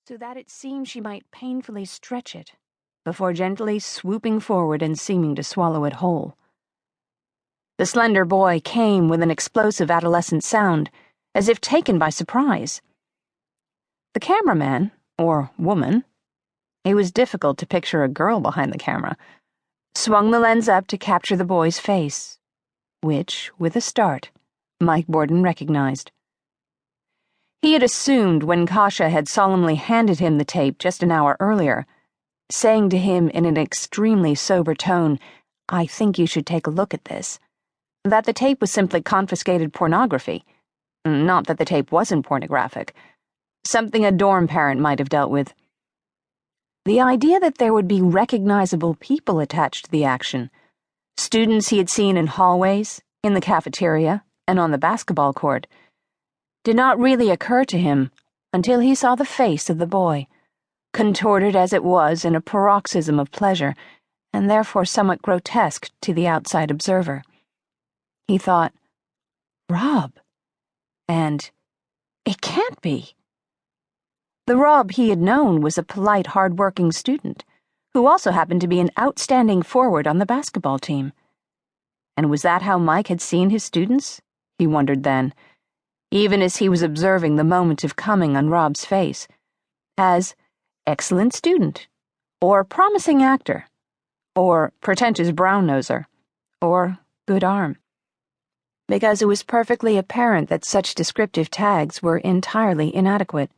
so that it seemed she might painfully stretch it, before gently swooping forward and seeming to swallow it whole. The slender boy came with an explosive adolescent sound, as if taken by surprise. The cameraman, or woman, it was difficult to picture a girl behind the camera, swung the lens up to capture the boy's face, which, with a start, Mike Borden recognized. He had assumed when Kasia had solemnly handed him the tape just an hour earlier, saying to him in an extremely sober tone, "I think you should take a look at this," that the tape was simply confiscated pornography. Not that the tape wasn't pornographic. Something a dorm parent might have dealt with. The idea that there would be recognizable people attached to the action, students he had seen in hallways, in the cafeteria, and on the basketball court, did not really occur to him until he saw the face of the boy, contorted as it was in a paroxysm of pleasure, and therefore somewhat grotesque to the outside observer. He thought, "Rob," and "It can't be." The Rob he had known was a polite, hard-working student, who also happened to be an outstanding forward on the basketball team. And was that how Mike had seen his students? He wondered then, even as he was observing the moment of coming on Rob's face, as excellent student, or promising actor, or pretentious brown-noser, or good arm. Because it was perfectly apparent that such descriptive tags were entirely inadequate.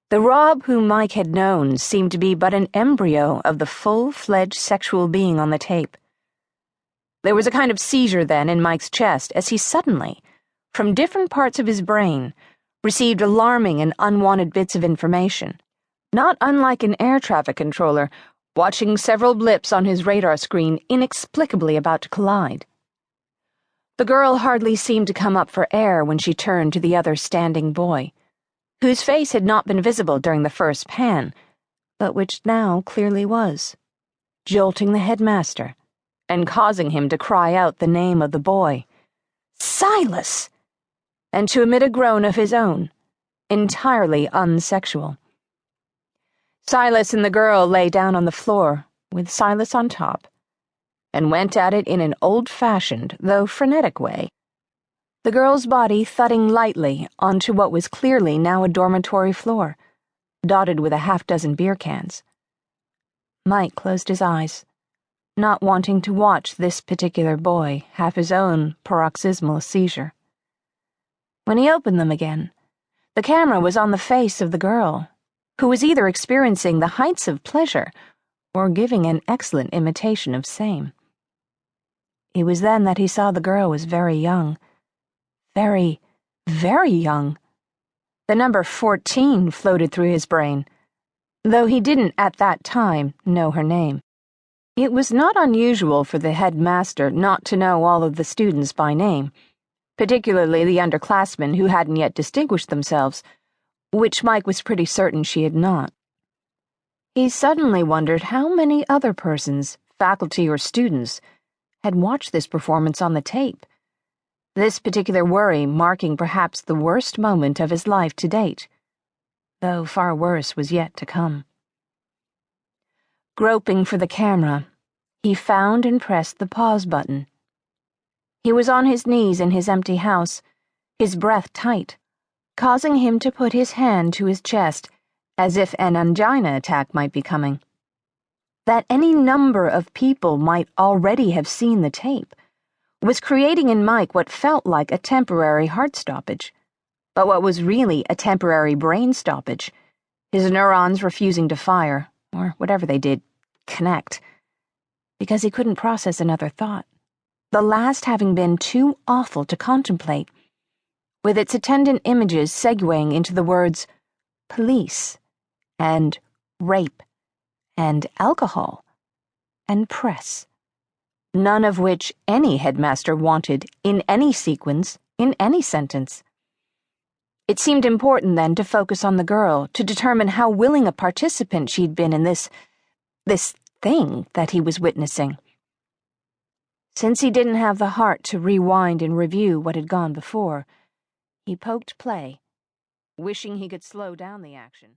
The Rob whom Mike had known seemed to be but an embryo of the full-fledged sexual being on the tape. There was a kind of seizure then in Mike's chest as he suddenly, from different parts of his brain, received alarming and unwanted bits of information, not unlike an air traffic controller watching several blips on his radar screen inexplicably about to collide. The girl hardly seemed to come up for air when she turned to the other standing boy, whose face had not been visible during the first pan, but which now clearly was, jolting the headmaster and causing him to cry out the name of the boy, "Silas!" and to emit a groan of his own, entirely unsexual. Silas and the girl lay down on the floor, with Silas on top, and went at it in an old-fashioned, though frenetic way, the girl's body thudding lightly onto what was clearly now a dormitory floor, dotted with a half-dozen beer cans. Mike closed his eyes, not wanting to watch this particular boy have his own paroxysmal seizure. When he opened them again, the camera was on the face of the girl, who was either experiencing the heights of pleasure or giving an excellent imitation of same. It was then that he saw the girl was very young. Very, very young. The number 14 floated through his brain, though he didn't at that time know her name. It was not unusual for the headmaster not to know all of the students by name, particularly the underclassmen who hadn't yet distinguished themselves, which Mike was pretty certain she had not. He suddenly wondered how many other persons, faculty or students, had watched this performance on the tape, this particular worry marking perhaps the worst moment of his life to date, though far worse was yet to come. Groping for the camera, he found and pressed the pause button. He was on his knees in his empty house, his breath tight, causing him to put his hand to his chest as if an angina attack might be coming. That any number of people might already have seen the tape was creating in Mike what felt like a temporary heart stoppage, but what was really a temporary brain stoppage, his neurons refusing to fire, or whatever they did, connect, because he couldn't process another thought, the last having been too awful to contemplate, with its attendant images segueing into the words police, and rape, and alcohol, and press, none of which any headmaster wanted in any sequence, in any sentence. It seemed important then to focus on the girl, to determine how willing a participant she'd been in this thing that he was witnessing. Since he didn't have the heart to rewind and review what had gone before, he poked play, wishing he could slow down the action.